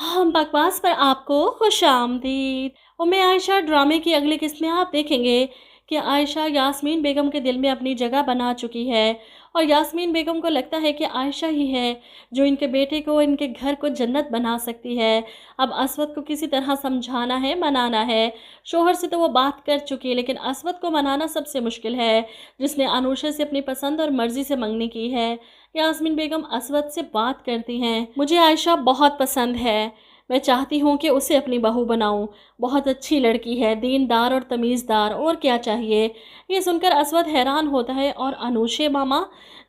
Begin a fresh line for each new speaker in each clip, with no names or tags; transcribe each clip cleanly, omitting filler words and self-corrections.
हम बकवास पर आपको खुशामदीद। मैं आयशा ड्रामे की अगली किस्त में आप देखेंगे कि आयशा यास्मीन बेगम के दिल में अपनी जगह बना चुकी है और यास्मीन बेगम को लगता है कि आयशा ही है जो इनके बेटे को, इनके घर को जन्नत बना सकती है। अब असवद को किसी तरह समझाना है, मनाना है। शोहर से तो वो बात कर चुकी है, लेकिन असवद को मनाना सबसे मुश्किल है, जिसने अनूशा से अपनी पसंद और मर्जी से मंगनी की है। यास्मीन बेगम असवद से बात करती हैं, मुझे आयशा बहुत पसंद है, मैं चाहती हूँ कि उसे अपनी बहू बनाऊँ। बहुत अच्छी लड़की है, दीनदार और तमीज़दार, और क्या चाहिए। ये सुनकर असवद हैरान होता है। और अनूशे मामा,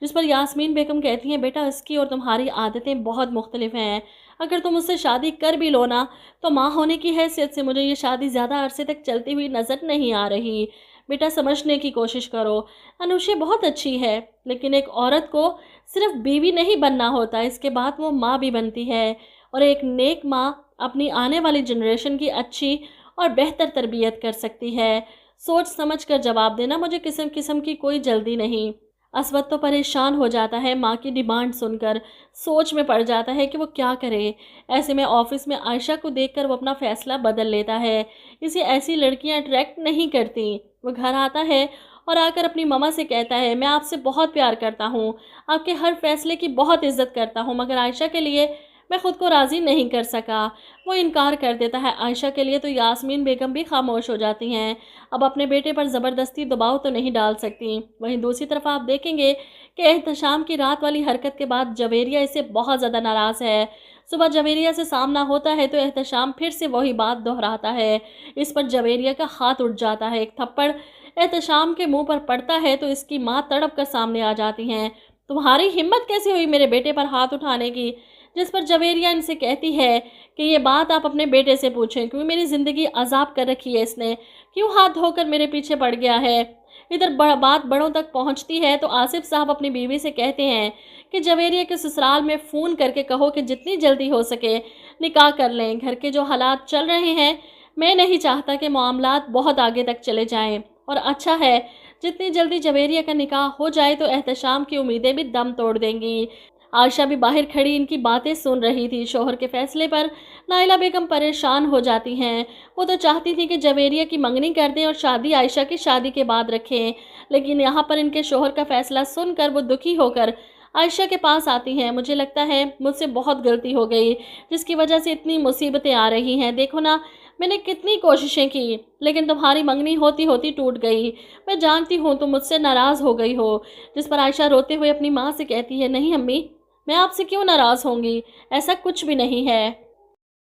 जिस पर यास्मीन बेगम कहती हैं, बेटा इसकी और तुम्हारी आदतें बहुत मुख्तलिफ हैं। अगर तुम उससे शादी कर भी लो ना, तो माँ होने की हैसियत से मुझे ये शादी ज़्यादा अरसे तक चलती हुई नज़र नहीं आ रही। बेटा समझने की कोशिश करो। अनुषे बहुत अच्छी है, लेकिन एक औरत को सिर्फ बीवी नहीं बनना होता, इसके बाद वो माँ भी बनती है। और एक नेक माँ अपनी आने वाली जनरेशन की अच्छी और बेहतर तरबियत कर सकती है। सोच समझ कर जवाब देना, मुझे किस्म किस्म की कोई जल्दी नहीं। असवद तो परेशान हो जाता है माँ की डिमांड सुनकर, सोच में पड़ जाता है कि वो क्या करे। ऐसे में ऑफिस में आयशा को देखकर वो अपना फ़ैसला बदल लेता है। इसे ऐसी लड़कियां अट्रैक्ट नहीं करती। वो घर आता है और आकर अपनी मम्मा से कहता है, मैं आपसे बहुत प्यार करता हूँ, आपके हर फैसले की बहुत इज्जत करता हूँ, मगर आयशा के लिए मैं ख़ुद को राज़ी नहीं कर सका। वो इनकार कर देता है। आयशा के लिए तो यास्मीन बेगम भी खामोश हो जाती हैं। अब अपने बेटे पर ज़बरदस्ती दबाव तो नहीं डाल सकती। वहीं दूसरी तरफ आप देखेंगे कि एहतशाम की रात वाली हरकत के बाद जवेरिया इससे बहुत ज़्यादा नाराज़ है। सुबह जवेरिया से सामना होता है तो एहतशाम फिर से वही बात दोहराता है। इस पर जवेरिया का हाथ उठ जाता है। एक थप्पड़ एहतशाम के मुंह पर पड़ता है तो इसकी माँ तड़प कर सामने आ जाती हैं। तुम्हारी हिम्मत कैसे हुई मेरे बेटे पर हाथ उठाने की। जिस पर जवेरिया इनसे कहती है कि ये बात आप अपने बेटे से पूछें, क्योंकि मेरी ज़िंदगी अजाब कर रखी है इसने, क्यों हाथ धोकर मेरे पीछे पड़ गया है। इधर बात बड़ों तक पहुंचती है तो आसिफ साहब अपनी बीवी से कहते हैं कि जवेरिया के ससुराल में फ़ोन करके कहो कि जितनी जल्दी हो सके निकाह कर लें। घर के जो हालात चल रहे हैं, मैं नहीं चाहता कि मामलात बहुत आगे तक चले जाएं, और अच्छा है जितनी जल्दी जवेरिया का निकाह हो जाए तो एहतशाम की उम्मीदें भी दम तोड़ देंगी। आयशा भी बाहर खड़ी इनकी बातें सुन रही थी। शोहर के फैसले पर नाइला बेगम परेशान हो जाती हैं। वो तो चाहती थी कि जवेरिया की मंगनी कर दें और शादी आयशा की शादी के बाद रखें, लेकिन यहाँ पर इनके शोहर का फैसला सुनकर वो दुखी होकर आयशा के पास आती हैं। मुझे लगता है मुझसे बहुत गलती हो गई, जिसकी वजह से इतनी मुसीबतें आ रही हैं। देखो ना, मैंने कितनी कोशिशें की, लेकिन तुम्हारी मंगनी होती होती टूट गई। मैं जानती हूँ तुम मुझसे नाराज़ हो गई हो। जिस पर आयशा रोते हुए अपनी माँ से कहती है, नहीं अम्मी, मैं आपसे क्यों नाराज़ होंगी, ऐसा कुछ भी नहीं है।